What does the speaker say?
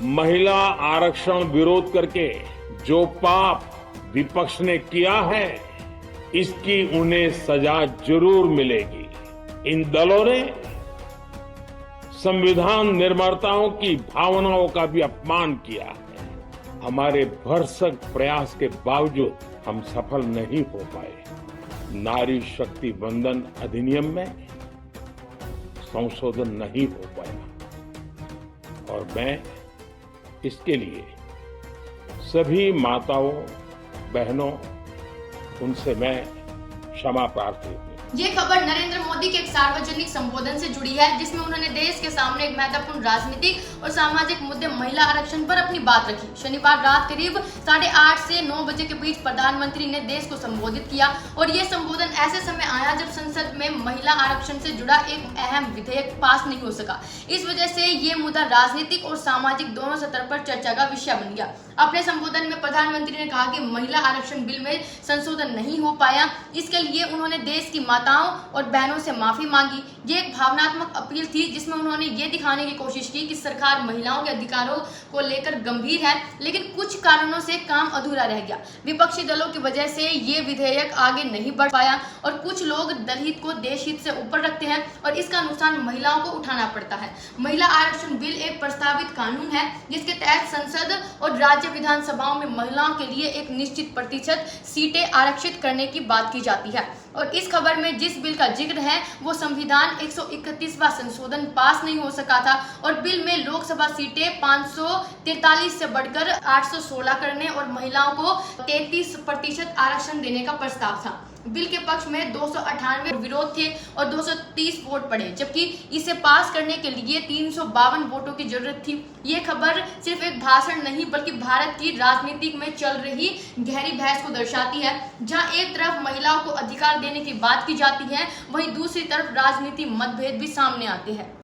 महिला आरक्षण विरोध करके जो पाप विपक्ष ने किया है, इसकी उन्हें सजा जरूर मिलेगी। इन दलों ने संविधान निर्माताओं की भावनाओं का भी अपमान किया है। हमारे भरसक प्रयास के बावजूद हम सफल नहीं हो पाए। नारी शक्ति वंदन अधिनियम में संशोधन नहीं हो पाया और मैं इसके लिए सभी माताओं बहनों उनसे मैं क्षमा प्रार्थी हूं। ये खबर नरेंद्र मोदी के एक सार्वजनिक संबोधन से जुड़ी है, जिसमें उन्होंने देश के सामने एक महत्वपूर्ण राजनीतिक और सामाजिक मुद्दे महिला आरक्षण पर अपनी बात रखी। शनिवार रात करीब 8:30 से 9 बजे के बीच प्रधानमंत्री ने देश को संबोधित किया और ये संबोधन ऐसे समय आया जब संसद में महिला आरक्षण से जुड़ा एक अहम विधेयक पास नहीं हो सका। इस वजह से ये मुद्दा राजनीतिक और सामाजिक दोनों स्तर पर चर्चा का विषय बन गया। अपने संबोधन में प्रधानमंत्री ने कहा कि महिला आरक्षण बिल में संशोधन नहीं हो पाया, इसके लिए उन्होंने देश की माताओं और बहनों से माफी मांगी। ये एक भावनात्मक अपील थी जिसमें उन्होंने ये दिखाने की कोशिश की कि सरकार महिलाओं के अधिकारों को लेकर गंभीर है, लेकिन कुछ कारणों से काम अधूरा रह गया। विपक्षी दलों की वजह से ये विधेयक आगे नहीं बढ़ पाया और कुछ लोग दलहित को देश हित से ऊपर रखते हैं और इसका नुकसान महिलाओं को उठाना पड़ता है। महिला आरक्षण बिल एक प्रस्तावित कानून है जिसके तहत संसद और राज्य विधानसभाओं में महिलाओं के लिए एक निश्चित प्रतिशत सीटें आरक्षित करने की बात की जाती है। और इस खबर में जिस बिल का जिक्र है वो संविधान 131वां संशोधन पास नहीं हो सका था और बिल में लोकसभा सीटें 543 से बढ़कर 816 करने और महिलाओं को 33% आरक्षण देने का प्रस्ताव था। बिल के पक्ष में 298 विरोध थे और 230 वोट पड़े, जबकि इसे पास करने के लिए 352 वोटों की जरूरत थी। ये खबर सिर्फ एक भाषण नहीं बल्कि भारत की राजनीति में चल रही गहरी बहस को दर्शाती है, जहां एक तरफ महिलाओं को अधिकार देने की बात की जाती है, वहीं दूसरी तरफ राजनीति मतभेद भी सामने आते हैं।